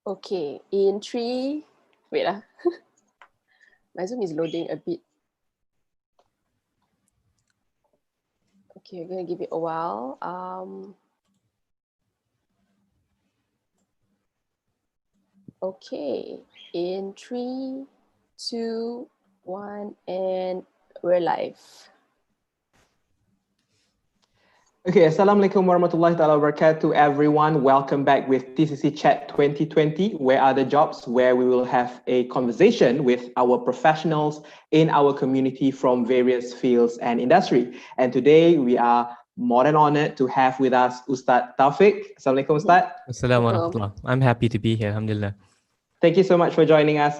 Okay, in three, wait lah. My Zoom is loading a bit. Okay, we're gonna give it a while. Okay, in 3, 2, 1, and we're live. Okay, Assalamualaikum warahmatullahi ta'ala wabarakatuh, everyone. Welcome back with TCC Chat 2020, Where Are the Jobs, where we will have a conversation with our professionals in our community from various fields and industry. And today we are more than honored to have with us Ustad Taufiq. Assalamualaikum, Ustad. Assalamualaikum. I'm happy to be here, alhamdulillah. Thank you so much for joining us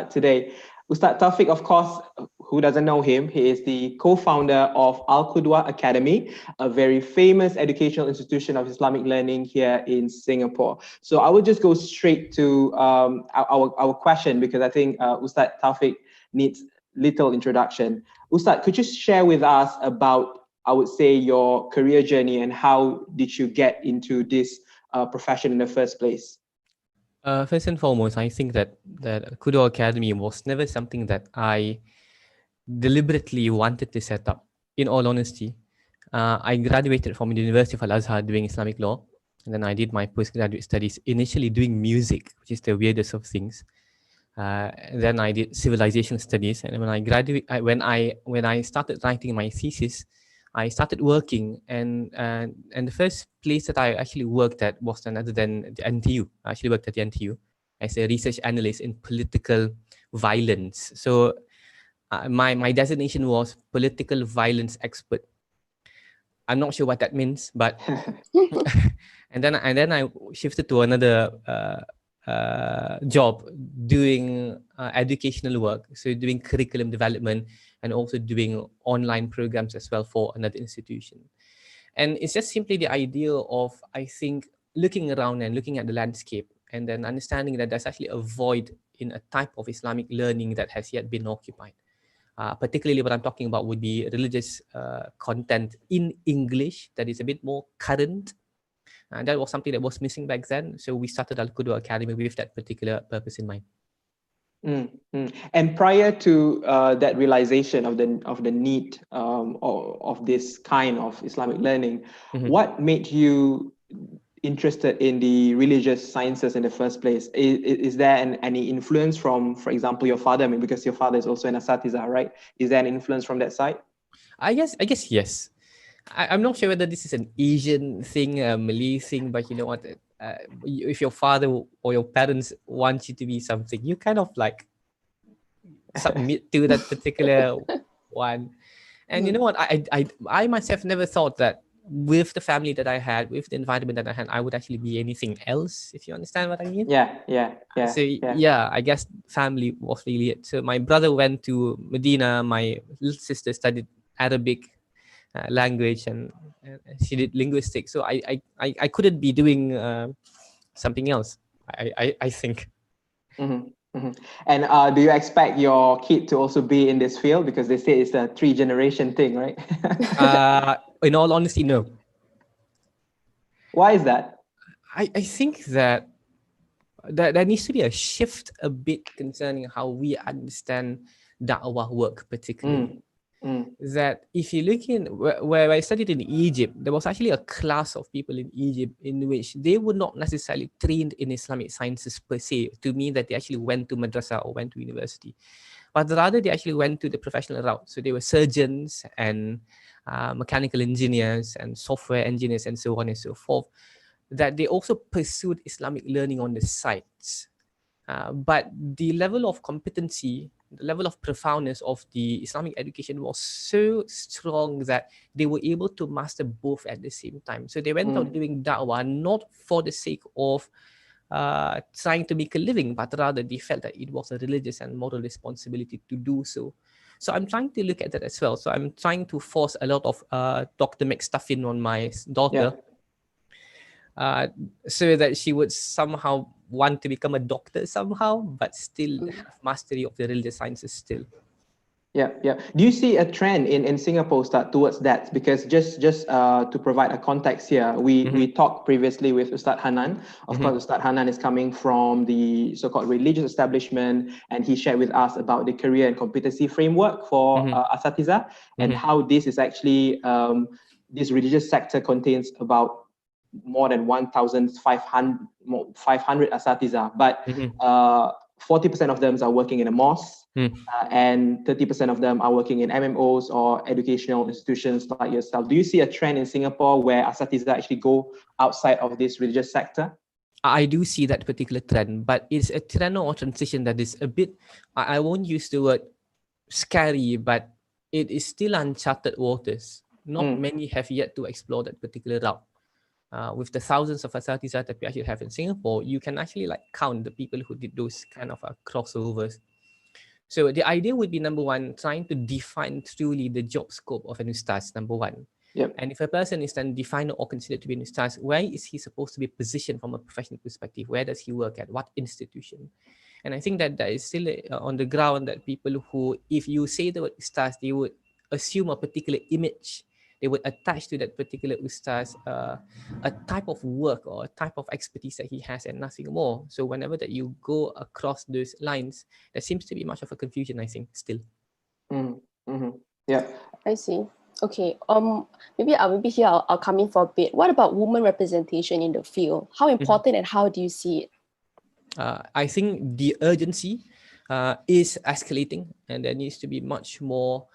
today. Ustad Taufiq, of course, who doesn't know him, he is the co-founder of Alqudwah Academy, a very famous educational institution of Islamic learning here in Singapore. So I will just go straight to our question, because I think Ustad Taufiq needs little introduction. Ustad, could you share with us about, I would say, your career journey and how did you get into this profession in the first place? First and foremost, I think that Alqudwah Academy was never something that I deliberately wanted to set up. In all honesty, I graduated from the University of Al-Azhar doing Islamic law, and then I did my postgraduate studies initially doing music, which is the weirdest of things. Then I did civilization studies, and when I started writing my thesis, I started working, and the first place that I actually worked at was none other than the NTU. I actually worked at the NTU as a research analyst in political violence. So my designation was political violence expert. I'm not sure what that means, but and then I shifted to another job doing educational work, so doing curriculum development and also doing online programs as well for another institution. And it's just simply the idea of, I think, looking around and looking at the landscape and then understanding that there's actually a void in a type of Islamic learning that has yet been occupied. Particularly what I'm talking about would be religious content in English that is a bit more current. And that was something that was missing back then. So we started Alqudwah Academy with that particular purpose in mind. And prior to that realization of the need of this kind of Islamic learning, what made you interested in the religious sciences in the first place? Is there any influence from, for example, your father? I mean, because your father is also an asatiza, right? Is there an influence from that side? I guess yes. I'm not sure whether this is an Asian thing, a Malay thing, but you know what? If your father or your parents want you to be something, you kind of like submit to that particular one. And you know what? I myself never thought that with the family that I had, with the environment that I had, I would actually be anything else, if you understand what I mean. So I guess family was really it. So my brother went to Medina, my little sister studied Arabic language, and she did linguistics. So I couldn't be doing something else, I think. And do you expect your kid to also be in this field? Because they say it's a 3-generation thing, right? In all honesty, no. Why is that? I think that there needs to be a shift a bit concerning how we understand da'wah work, particularly. That if you look in where I studied in Egypt, there was actually a class of people in Egypt in which they were not necessarily trained in Islamic sciences per se, to mean that they actually went to madrasa or went to university, but rather they actually went to the professional route. So they were surgeons and mechanical engineers and software engineers and so on and so forth, that they also pursued Islamic learning on the sides. But the level of competency, the level of profoundness of the Islamic education was so strong that they were able to master both at the same time. So they went out doing da'wah not for the sake of trying to make a living, but rather they felt that it was a religious and moral responsibility to do so. So I'm trying to look at that as well. So I'm trying to force a lot of doctor stuff in on my daughter, so that she would somehow want to become a doctor somehow, but still have mastery of the religious sciences still. Yeah, yeah. Do you see a trend in Singapore start towards that? Because just to provide a context here, we talked previously with Ustad Hanan. Of course, Ustad Hanan is coming from the so-called religious establishment, and he shared with us about the career and competency framework for Asatiza, and how this is actually this religious sector contains about more than 1,500 Asatiza, but 40% of them are working in a mosque. And 30% of them are working in MMOs or educational institutions like yourself. Do you see a trend in Singapore where Asatiza actually go outside of this religious sector? I do see that particular trend, but it's a trend or transition that is a bit, I won't use the word scary, but it is still uncharted waters. Not many have yet to explore that particular route. With the thousands of Asatiza that we actually have in Singapore, you can actually like count the people who did those kind of crossovers. So the idea would be, number one, trying to define truly the job scope of an ustaz, number one. Yep. And if a person is then defined or considered to be an ustaz, where is he supposed to be positioned from a professional perspective? Where does he work at? What institution? And I think that that is still on the ground that people who, if you say the word ustaz, they would assume a particular image. They would attach to that particular ustaz a type of work or a type of expertise that he has and nothing more. So whenever that you go across those lines, there seems to be much of a confusion, I think, still. Yeah. I see. Okay. Maybe here I'll come in for a bit. What about women representation in the field? How important and how do you see it? I think the urgency is escalating, and there needs to be much more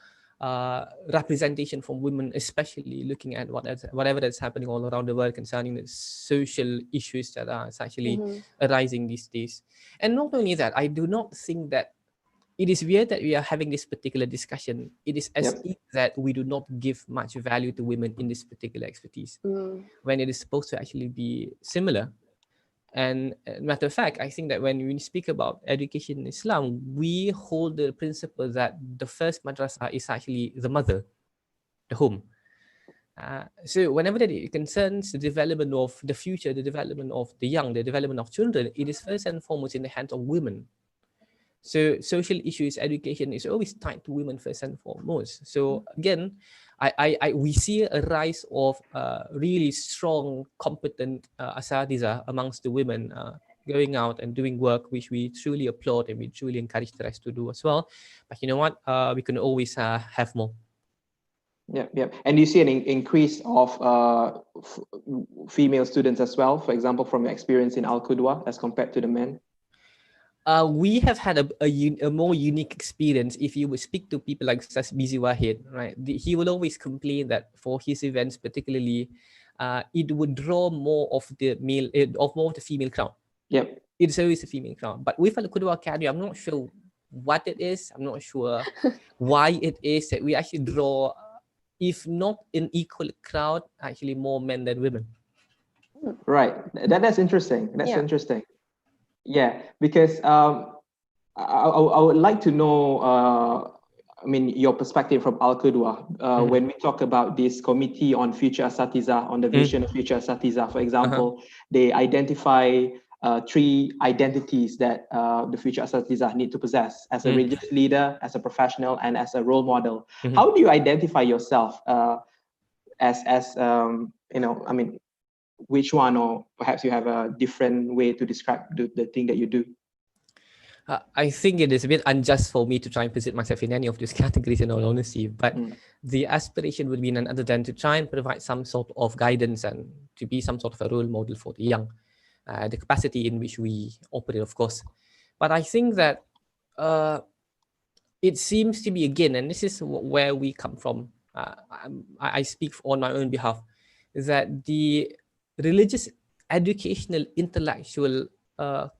representation from women, especially looking at whatever that's happening all around the world concerning the social issues that are actually arising these days. And not only that, I do not think that it is weird that we are having this particular discussion. It is as if that we do not give much value to women in this particular expertise, when it is supposed to actually be similar. And matter of fact, I think that when we speak about education in Islam, we hold the principle that the first madrasah is actually the mother, the home. So whenever that it concerns the development of the future, the development of the young, the development of children, it is first and foremost in the hands of women. So social issues, education is always tied to women first and foremost. So again, we see a rise of really strong, competent asatiza amongst the women going out and doing work, which we truly applaud and we truly encourage the rest to do as well. But you know what? We can always have more. Yeah. And you see an increase of female students as well, for example, from your experience in Alqudwah as compared to the men? We have had a more unique experience. If you would speak to people like Ustaz Bizi Wahid, right, he will always complain that for his events particularly, it would draw more of the female crowd. Yep. It's always a female crowd. But with Alqudwah Academy, I'm not sure what it is. I'm not sure why it is that we actually draw, if not an equal crowd, actually more men than women. Right. That's interesting. That's interesting. Yeah, because I would like to know, your perspective from Alqudwah. When we talk about this committee on future Asatiza, on the vision of future Asatiza, for example, they identify 3 identities that the future Asatiza need to possess as a religious leader, as a professional, and as a role model. How do you identify yourself which one, or perhaps you have a different way to describe the thing that you do? I think it is a bit unjust for me to try and position myself in any of these categories, in all honesty, but the aspiration would be none other than to try and provide some sort of guidance and to be some sort of a role model for the young, the capacity in which we operate, of course. But I think that it seems to be, again, and this is where we come from, I speak on my own behalf, is that the religious, educational, intellectual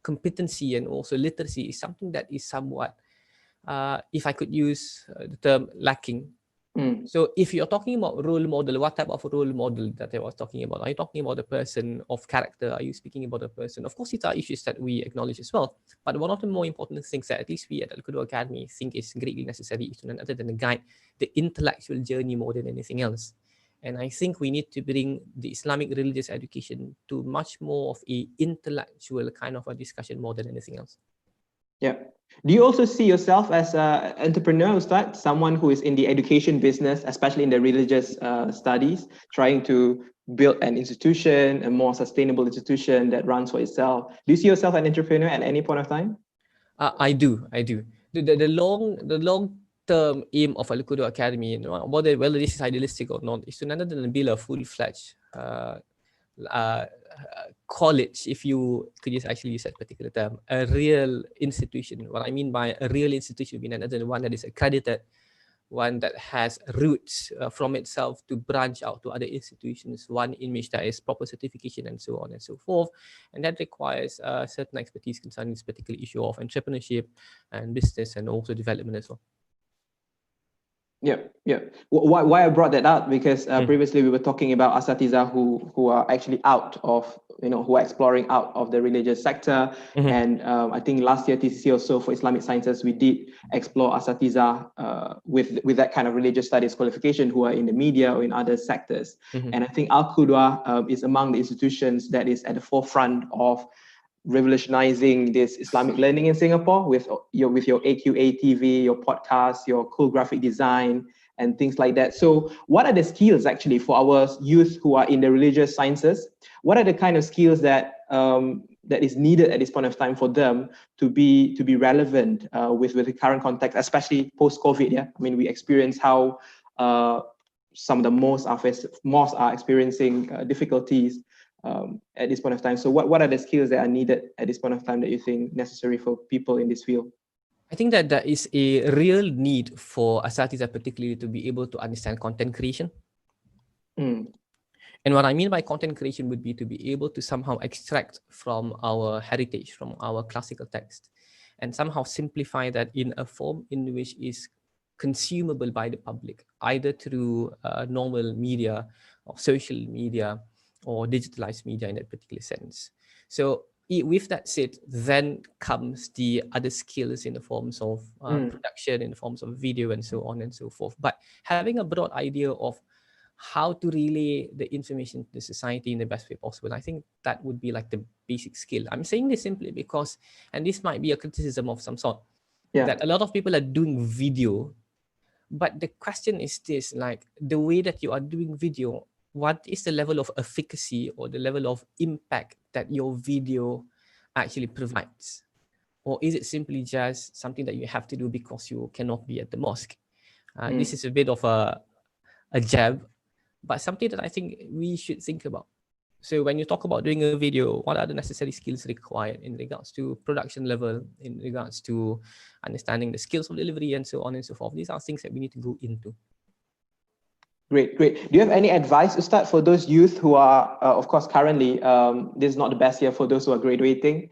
competency and also literacy is something that is somewhat, if I could use the term, lacking. So if you're talking about role model, what type of role model that I was talking about? Are you talking about a person of character? Are you speaking about a person? Of course, these are issues that we acknowledge as well. But one of the more important things that at least we at Alqudwah Academy think is greatly necessary is none other than to guide the intellectual journey more than anything else. And I think we need to bring the Islamic religious education to much more of a intellectual kind of a discussion more than anything else. Yeah. Do you also see yourself as an entrepreneur, Ustad, someone who is in the education business, especially in the religious studies, trying to build an institution, a more sustainable institution that runs for itself? Do you see yourself an entrepreneur at any point of time? I do. The long term aim of Alqudwah Academy, whether this is idealistic or not, is to none other than build a full fledged college, if you could just actually use that particular term, a real institution. What I mean by a real institution being another one that is accredited, one that has roots from itself to branch out to other institutions, one in which there is proper certification and so on and so forth. And that requires certain expertise concerning this particular issue of entrepreneurship and business and also development as well. Yeah, yeah. Why I brought that up, because previously we were talking about asatiza who are actually out of, who are exploring out of the religious sector. And I think last year TCC also for Islamic Sciences, we did explore asatiza with that kind of religious studies qualification who are in the media or in other sectors. And I think Alqudwah is among the institutions that is at the forefront of revolutionizing this Islamic learning in Singapore with your AQA TV, your podcast, your cool graphic design, and things like that. So what are the skills actually for our youth who are in the religious sciences? What are the kind of skills that that is needed at this point of time for them to be relevant with the current context, especially post-COVID? Yeah, I mean, we experience how some of the mosques are experiencing difficulties at this point of time. So what are the skills that are needed at this point of time that you think necessary for people in this field? I think that there is a real need for asatiza particularly to be able to understand content creation. And what I mean by content creation would be to be able to somehow extract from our heritage, from our classical text, and somehow simplify that in a form in which is consumable by the public, either through normal media or social media or digitalized media in that particular sense. So with that said, then comes the other skills in the forms of production, in the forms of video and so on and so forth. But having a broad idea of how to relay the information to the society in the best way possible, I think that would be like the basic skill. I'm saying this simply because, and this might be a criticism of some sort, that a lot of people are doing video, but the question is this, like the way that you are doing video, what is the level of efficacy or the level of impact that your video actually provides? Or is it simply just something that you have to do because you cannot be at the mosque? This is a bit of a jab, but something that I think we should think about. So when you talk about doing a video, what are the necessary skills required in regards to production level, in regards to understanding the skills of delivery and so on and so forth? These are things that we need to go into. Great. Do you have any advice, Ustad, for those youth who are, of course, currently, this is not the best year for those who are graduating,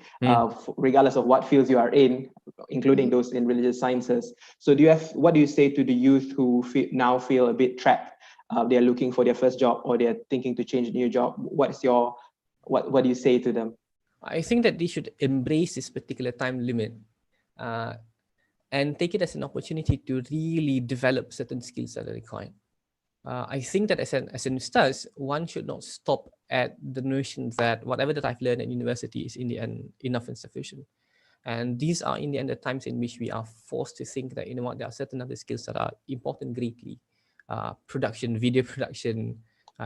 regardless of what fields you are in, including those in religious sciences. So what do you say to the youth who now feel a bit trapped? They're looking for their first job or they're thinking to change a new job. What do you say to them? I think that they should embrace this particular time limit and take it as an opportunity to really develop certain skills that are required. I think that as an ustaz, one should not stop at the notion that whatever that I've learned at university is in the end enough and sufficient. And these are in the end the times in which we are forced to think that, there are certain other skills that are important greatly. Production, video production,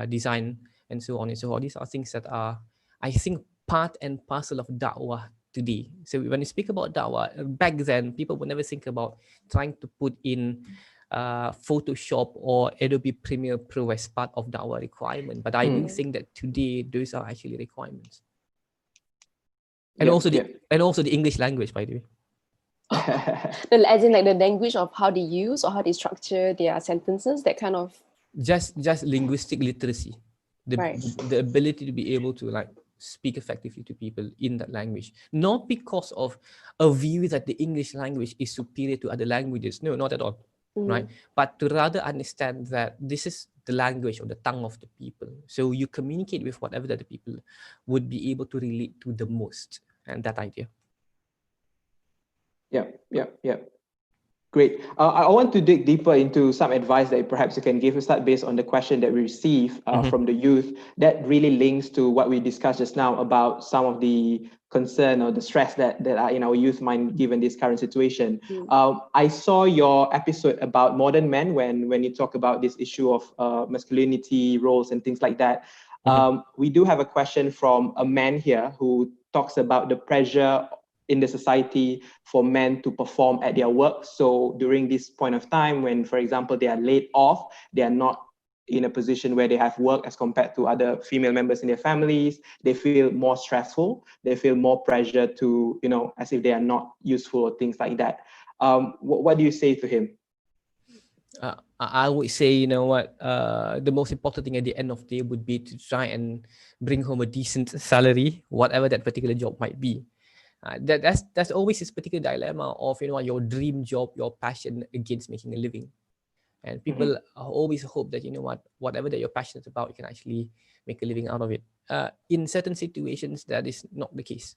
design, and so on and so forth. These are things that are, I think, part and parcel of da'wah today. So when you speak about da'wah, back then, people would never think about trying to put in Photoshop or Adobe Premiere Pro as part of da'wah requirement. But I do think that today, those are actually requirements. And also the English language, by the way. As in like the language of how they use or how they structure their sentences, that kind of... Just linguistic literacy. The ability to be able to like speak effectively to people in that language. Not because of a view that the English language is superior to other languages. No, not at all. Right? But to rather understand that this is the language or the tongue of the people. So you communicate with whatever that the people would be able to relate to the most. And that idea. Yeah. Great. I want to dig deeper into some advice that perhaps you can give us that based on the question that we receive from the youth that really links to what we discussed just now about some of the concern or the stress that are in our youth mind given this current situation. I saw your episode about modern men when you talk about this issue of masculinity, roles and things like that. We do have a question from a man here who talks about the pressure in the society for men to perform at their work. So during this point of time when, for example, they are laid off, they are not in a position where they have work as compared to other female members in their families, they feel more stressful, they feel more pressure to, as if they are not useful or things like that. What do you say to him? I would say, the most important thing at the end of the day would be to try and bring home a decent salary, whatever that particular job might be. That's always this particular dilemma of your dream job, your passion against making a living, and people always hope that whatever that you're passionate about, you can actually make a living out of it. In certain situations, that is not the case.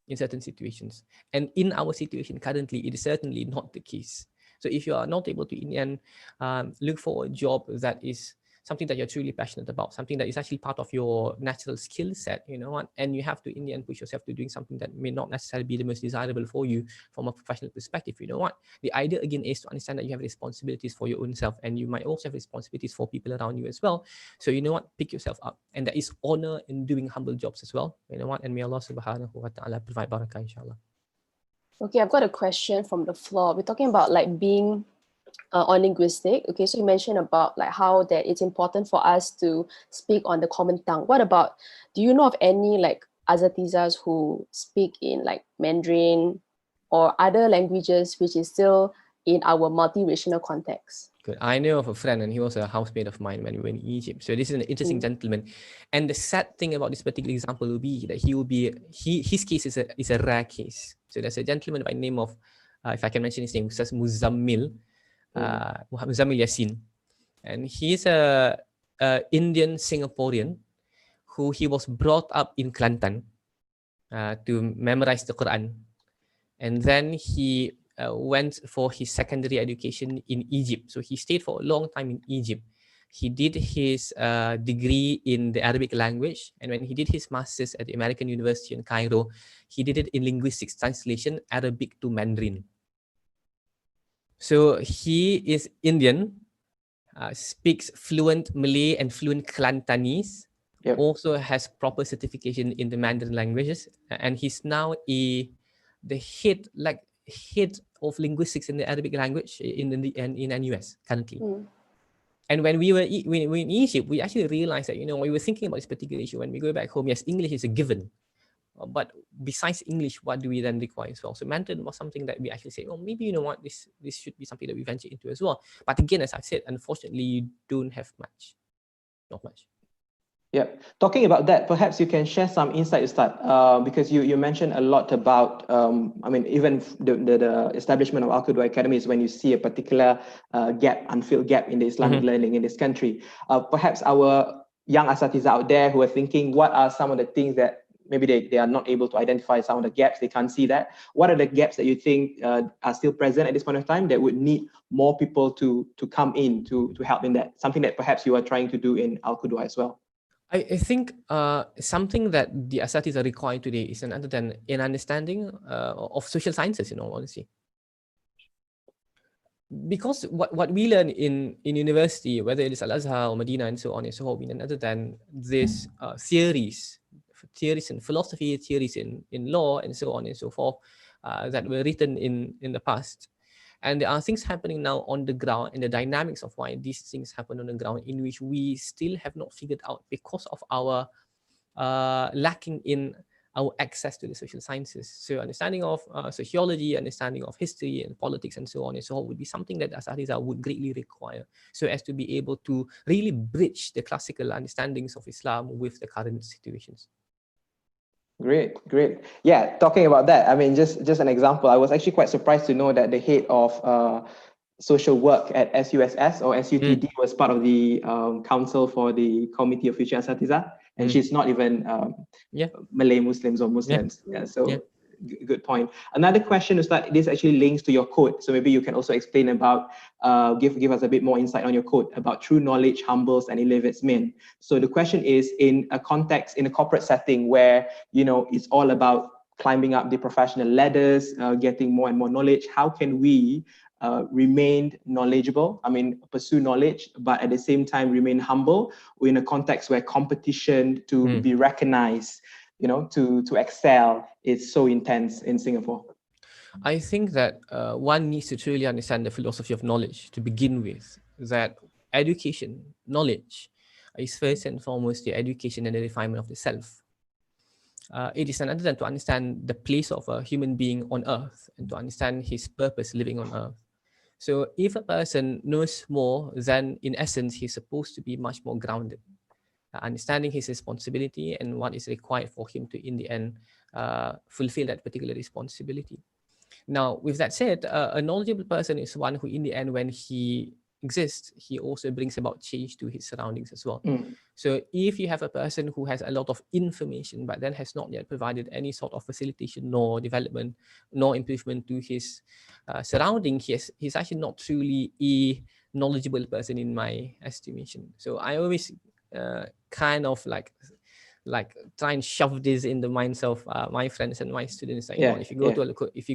In certain situations, and in our situation currently, it is certainly not the case. So if you are not able to in the end look for a job that is something that you're truly passionate about, something that is actually part of your natural skill set, and you have to in the end push yourself to doing something that may not necessarily be the most desirable for you from a professional perspective, the idea again is to understand that you have responsibilities for your own self, and you might also have responsibilities for people around you as well. So pick yourself up, and there is honor in doing humble jobs as well, and may Allah subhanahu wa ta'ala provide barakah, inshallah. Okay, I've got a question from the floor. We're talking about being on linguistic. Okay, so you mentioned about how that it's important for us to speak on the common tongue. What about, do you know of any Azatizas who speak in Mandarin or other languages which is still in our multiracial context? Good. I know of a friend, and he was a housemate of mine when we were in Egypt. So this is an interesting gentleman. And the sad thing about this particular example will be that his case is a rare case. So there's a gentleman by the name of, if I can mention his name, says Muzammil Yassin, and he's a Indian Singaporean who he was brought up in Kelantan to memorize the Quran, and then he went for his secondary education in Egypt. So he stayed for a long time in Egypt. He did his degree in the Arabic language, and when he did his master's at the American University in Cairo, he did it in linguistics, translation Arabic to Mandarin. So he is Indian, speaks fluent Malay and fluent Kelantanese, also has proper certification in the Mandarin languages, and he's now the head of linguistics in the Arabic language in NUS currently. And when we were in Egypt, we actually realized that we were thinking about this particular issue. When we go back home, yes, English is a given. But besides English, what do we then require as well? So Mandarin was something that we actually said, maybe this should be something that we venture into as well. But again, as I said, unfortunately, you don't have much, not much. Yeah, talking about that, perhaps you can share some insight, Ustad, because you mentioned a lot about, even the establishment of Alqudwah Academy is when you see a particular unfilled gap in the Islamic learning in this country. Perhaps our young Asatiza out there who are thinking, what are some of the things that maybe they are not able to identify some of the gaps, they can't see that. What are the gaps that you think are still present at this point of time that would need more people to come in to help in that? Something that perhaps you are trying to do in Alqudwah as well. I think something that the Asatiza are required today is an understanding of social sciences, honestly. Because what we learn in university, whether it is Al-Azhar or Medina and so on and so forth, other than this theories in philosophy, theories in law and so on and so forth that were written in the past. And there are things happening now on the ground, and the dynamics of why these things happen on the ground, in which we still have not figured out because of our lacking in our access to the social sciences. So understanding of sociology, understanding of history and politics and so on and so on would be something that Asatiza would greatly require, so as to be able to really bridge the classical understandings of Islam with the current situations. Great. Yeah, talking about that, just an example, I was actually quite surprised to know that the head of social work at SUSS or SUTD was part of the council for the Committee of Future Asatiza, and she's not even Malay Muslims or Muslims. Good point. Another question is that this actually links to your quote. So maybe you can also explain about, give us a bit more insight on your quote about true knowledge humbles and elevates men. So the question is, in a context, in a corporate setting where, it's all about climbing up the professional ladders, getting more and more knowledge, how can we remain knowledgeable, pursue knowledge, but at the same time remain humble in a context where competition to be recognized, to excel is so intense in Singapore? I think that one needs to truly understand the philosophy of knowledge to begin with, that education, knowledge, is first and foremost the education and the refinement of the self. It is another than to understand the place of a human being on earth and to understand his purpose living on earth. So if a person knows more, then in essence, he's supposed to be much more grounded, understanding his responsibility and what is required for him to, in the end, fulfill that particular responsibility. Now, with that said, a knowledgeable person is one who, in the end, when he exists, he also brings about change to his surroundings as well. So if you have a person who has a lot of information, but then has not yet provided any sort of facilitation nor development, nor improvement to his surrounding, he's actually not truly a knowledgeable person in my estimation. So I always kind of like try and shove this in the minds of my friends and my students. Like, if you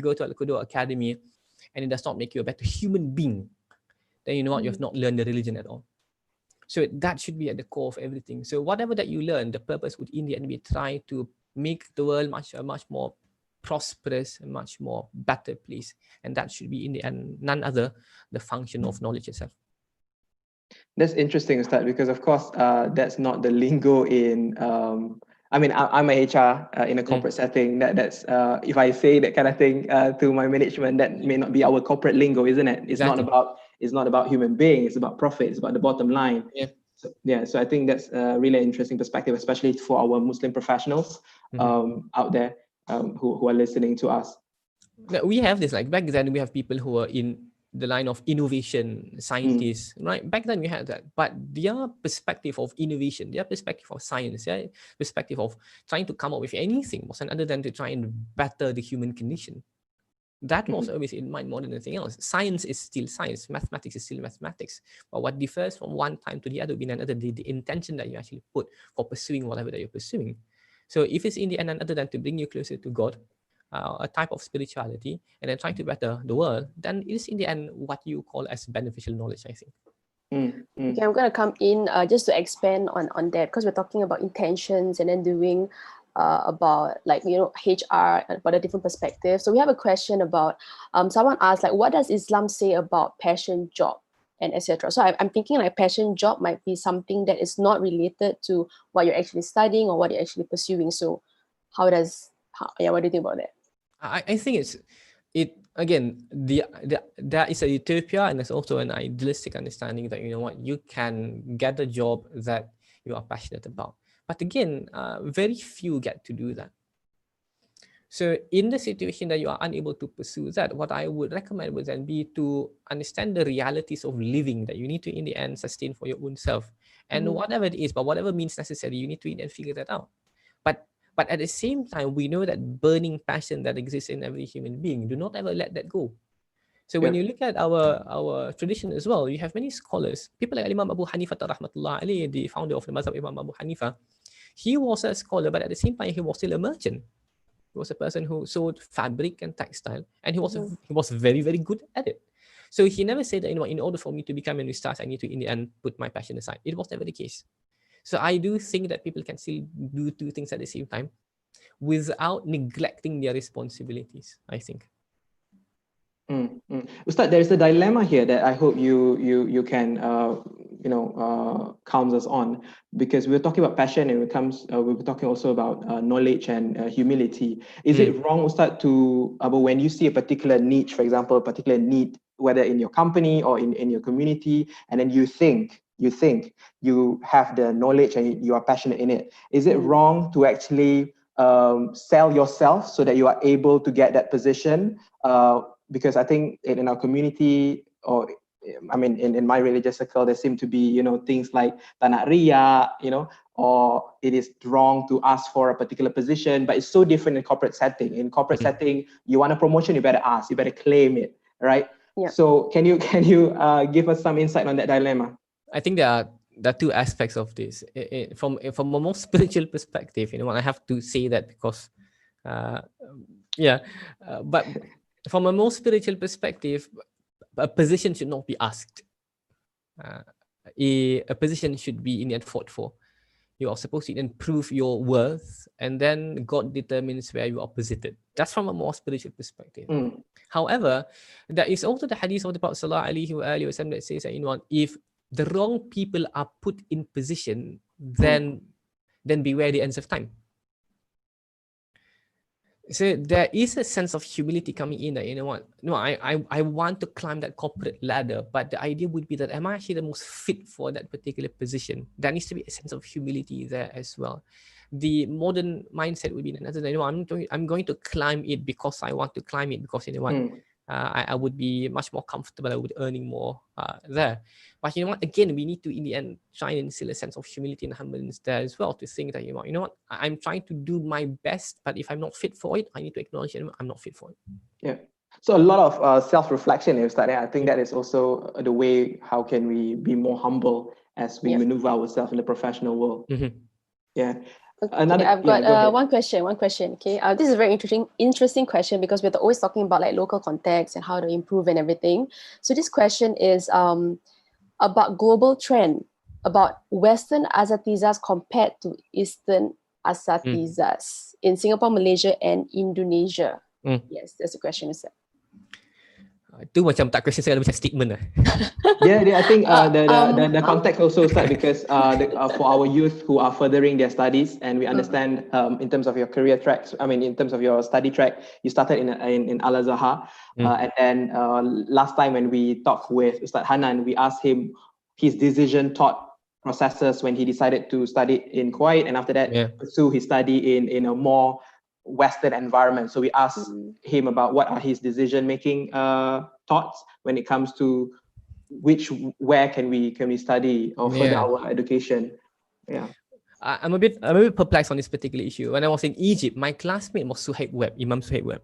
go to Alqudwah Academy and it does not make you a better human being, then you know what, you have not learned the religion at all. So that should be at the core of everything. So whatever that you learn, the purpose would in the end be try to make the world much more prosperous and much more better place. And that should be in the end none other the function of knowledge itself. That's interesting, Ustad, because of course that's not the lingo in. I'm a HR in a corporate setting. That's if I say that kind of thing to my management, that may not be our corporate lingo, isn't it? It's Exactly. not about human beings. It's about profit. It's about the bottom line. So I think that's a really interesting perspective, especially for our Muslim professionals out there who are listening to us. We have this, like back then we have people who are in the line of innovation, scientists, right? Back then we had that, but their perspective of innovation, their perspective of science, their perspective of trying to come up with anything was other than to try and better the human condition. That was always in mind more than anything else. Science is still science, mathematics is still mathematics. But what differs from one time to the other being another, the intention that you actually put for pursuing whatever that you're pursuing. So if it's in the end other than to bring you closer to God, a type of spirituality, and then trying to better the world, then it is in the end what you call as beneficial knowledge, I think. Okay, I'm going to come in just to expand on that, because we're talking about intentions and then doing about HR, about a different perspective. So we have a question about someone asked, like, what does Islam say about passion, job, and etc. So I'm thinking like passion job might be something that is not related to what you're actually studying or what you're actually pursuing. So what do you think about that? I think again, there is a utopia and there's also an idealistic understanding that, you can get a job that you are passionate about. But again, very few get to do that. So in the situation that you are unable to pursue that, what I would recommend would then be to understand the realities of living that you need to, in the end, sustain for your own self. And whatever it is, but whatever means necessary, you need to, in the end, figure that out. But at the same time, we know that burning passion that exists in every human being. Do not ever let that go. So when you look at our tradition as well, you have many scholars, people like Imam Abu Hanifa rahmatullah alayhi, the founder of the Mazhab Imam Abu Hanifa. He was a scholar, but at the same time, he was still a merchant. He was a person who sold fabric and textile, and he was very, very good at it. So he never said that, in order for me to become an ustaz, I need to, in the end, put my passion aside. It was never the case. So I do think that people can still do two things at the same time without neglecting their responsibilities, I think. Ustad, there's a dilemma here that I hope you can calm us on, because we're talking about passion and we're talking also about knowledge and humility. Is it wrong, Ustad, when you see a particular niche, for example, a particular need, whether in your company or in your community, and then you think you have the knowledge and you are passionate in it, is it wrong to actually sell yourself so that you are able to get that position? Because I think in our community or I mean, in my religious circle, there seem to be, things like tanak riya, or it is wrong to ask for a particular position, but it's so different in corporate setting. In corporate setting, you want a promotion, you better ask, you better claim it, right? Yeah. So can you give us some insight on that dilemma? I think there are two aspects of this. From a more spiritual perspective, I have to say that because, but from a more spiritual perspective, a position should not be asked. A position should be in the end fought for. You are supposed to improve your worth, and then God determines where you are positioned. That's from a more spiritual perspective. However, there is also the hadith of the Prophet ﷺ that says that, if the wrong people are put in position, then beware the ends of time. So there is a sense of humility coming in that, I want to climb that corporate ladder, but the idea would be that, am I actually the most fit for that particular position? There needs to be a sense of humility there as well. The modern mindset would be that, I'm going to climb it because I want to climb it, because I would be much more comfortable, I would earning more there. But again, we need to, in the end, try and instill a sense of humility and humbleness there as well, to think that, I'm trying to do my best, but if I'm not fit for it, I need to acknowledge that I'm not fit for it. Yeah. So a lot of self-reflection is that. I think that is also the way, how can we be more humble as we maneuver ourselves in the professional world. Yeah. Okay, I've got one question. Okay, this is a very interesting question, because we're always talking about like local context and how to improve and everything. So this question is about global trend, about Western asatizas compared to Eastern asatizas in Singapore, Malaysia, and Indonesia. Yes, that's the question. Is that? Itu macam tak question saya, macam statement lah. Yeah, I think the context also start because for our youth who are furthering their studies, and we understand in terms of your career tracks, in terms of your study track, you started in Al-Azhar, and then last time when we talked with Ustaz Hanan, we asked him his decision thought processes when he decided to study in Kuwait, and after that pursue his study in a more Western environment. So we asked him about what are his decision-making thoughts when it comes to where can we study or further our education. Yeah, I'm a bit perplexed on this particular issue. When I was in Egypt, my classmate was Imam Suhaib Webb.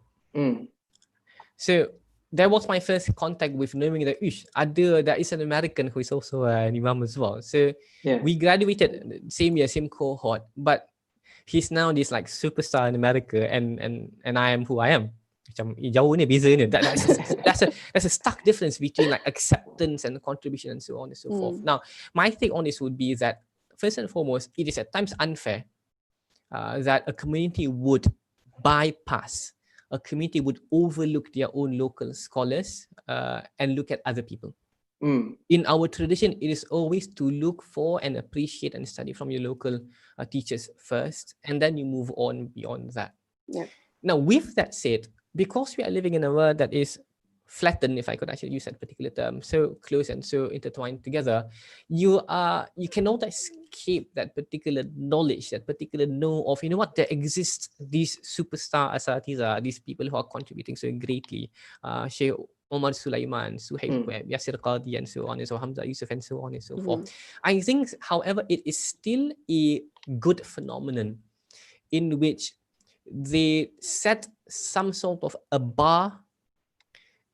So that was my first contact with knowing that there is an American who is also an Imam as well. So we graduated same year, same cohort, but he's now this like superstar in America, and I am who I am. Macam jauh ni, beza ni. That's a stark difference between like acceptance and contribution and so on and so forth. Now, my take on this would be that first and foremost, it is at times unfair that a community would bypass, a community would overlook their own local scholars and look at other people. In our tradition, it is always to look for and appreciate and study from your local teachers first, and then you move on beyond that. Now, with that said, because we are living in a world that is flattened, if I could actually use that particular term, so close and so intertwined together, you cannot escape that particular knowledge, that particular know of, there exists these superstar asatiza, these people who are contributing so greatly, Sheikh Omar Sulaiman, Suhaib Webb, Yasir Qadi, and so on and so Hamza Yusuf, and so on and so forth. I think, however, it is still a good phenomenon in which they set some sort of a bar,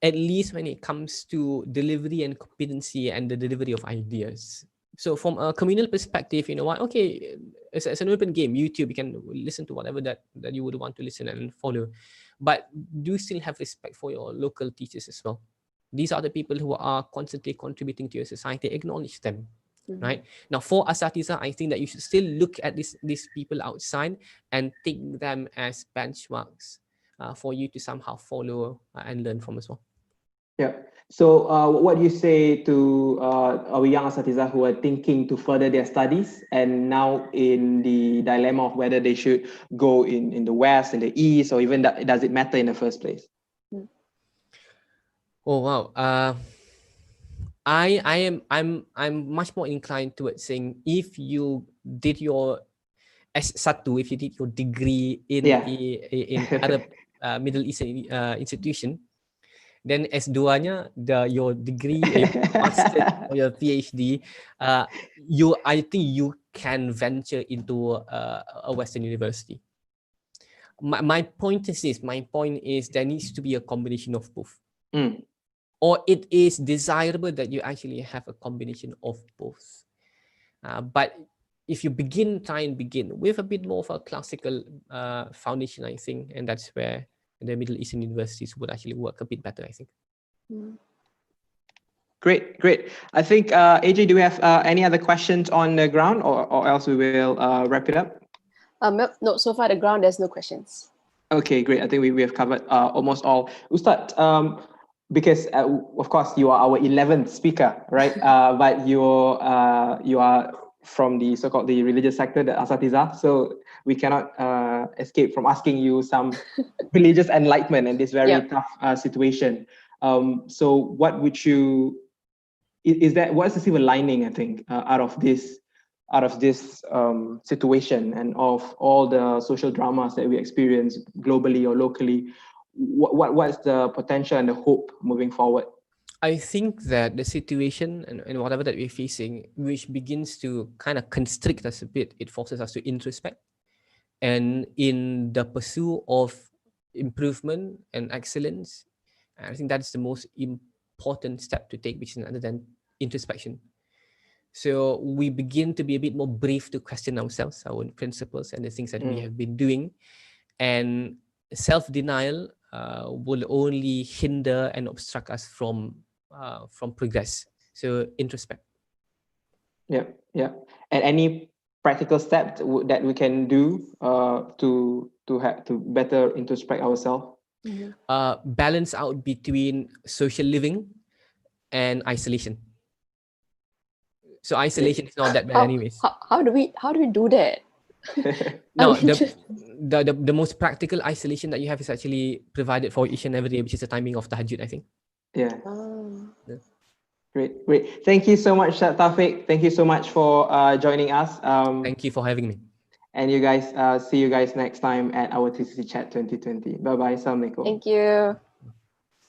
at least when it comes to delivery and competency and the delivery of ideas. So from a communal perspective, okay, it's an open game. YouTube, you can listen to whatever that you would want to listen and follow. But do still have respect for your local teachers as well. These are the people who are constantly contributing to your society. Acknowledge them, right? Now, for asatiza, I think that you should still look at these people outside and take them as benchmarks for you to somehow follow and learn from as well. Yeah. So what do you say to our young asatiza who are thinking to further their studies and now in the dilemma of whether they should go in the West, in the East, or even does it matter in the first place? Oh wow. I'm much more inclined towards saying, if you did your S1, if you did your degree in Arab Middle Eastern institution, then S2-nya, your degree, your master or your PhD, I think you can venture into a Western university. My point is this. My point is there needs to be a combination of both. Or it is desirable that you actually have a combination of both. But if you try and begin with a bit more of a classical foundation, I think, and that's where the Middle Eastern universities would actually work a bit better, I think. Great. I think, AJ, do we have any other questions on the ground, or else we will wrap it up? No, so far the ground, there's no questions. Okay, great. I think we have covered almost all. Ustad, because of course you are our 11th speaker, right? But you are from the so-called the religious sector, the Asatiza, so we cannot escape from asking you some religious enlightenment in this very tough situation. So what would you, what's the silver lining, I think, out of this situation and of all the social dramas that we experience globally or locally? What's the potential and the hope moving forward? I think that the situation and whatever that we're facing, which begins to kind of constrict us a bit, it forces us to introspect. And in the pursuit of improvement and excellence, I think that's the most important step to take, which is other than introspection. So we begin to be a bit more brave to question ourselves, our own principles and the things that we have been doing. And self-denial will only hinder and obstruct us from progress. So introspect. Yeah. And any practical steps that we can do to better introspect ourselves? Balance out between social living and isolation. So isolation is not that bad, anyways. How do we do that? No, the most practical isolation that you have is actually provided for each and every day, which is the timing of tahajjud, I think. Yeah. Great. Thank you so much, Taufiq. Thank you so much for joining us. Thank you for having me. And you guys, see you guys next time at our TCC Chat 2020. Bye-bye. Assalamualaikum. Thank you.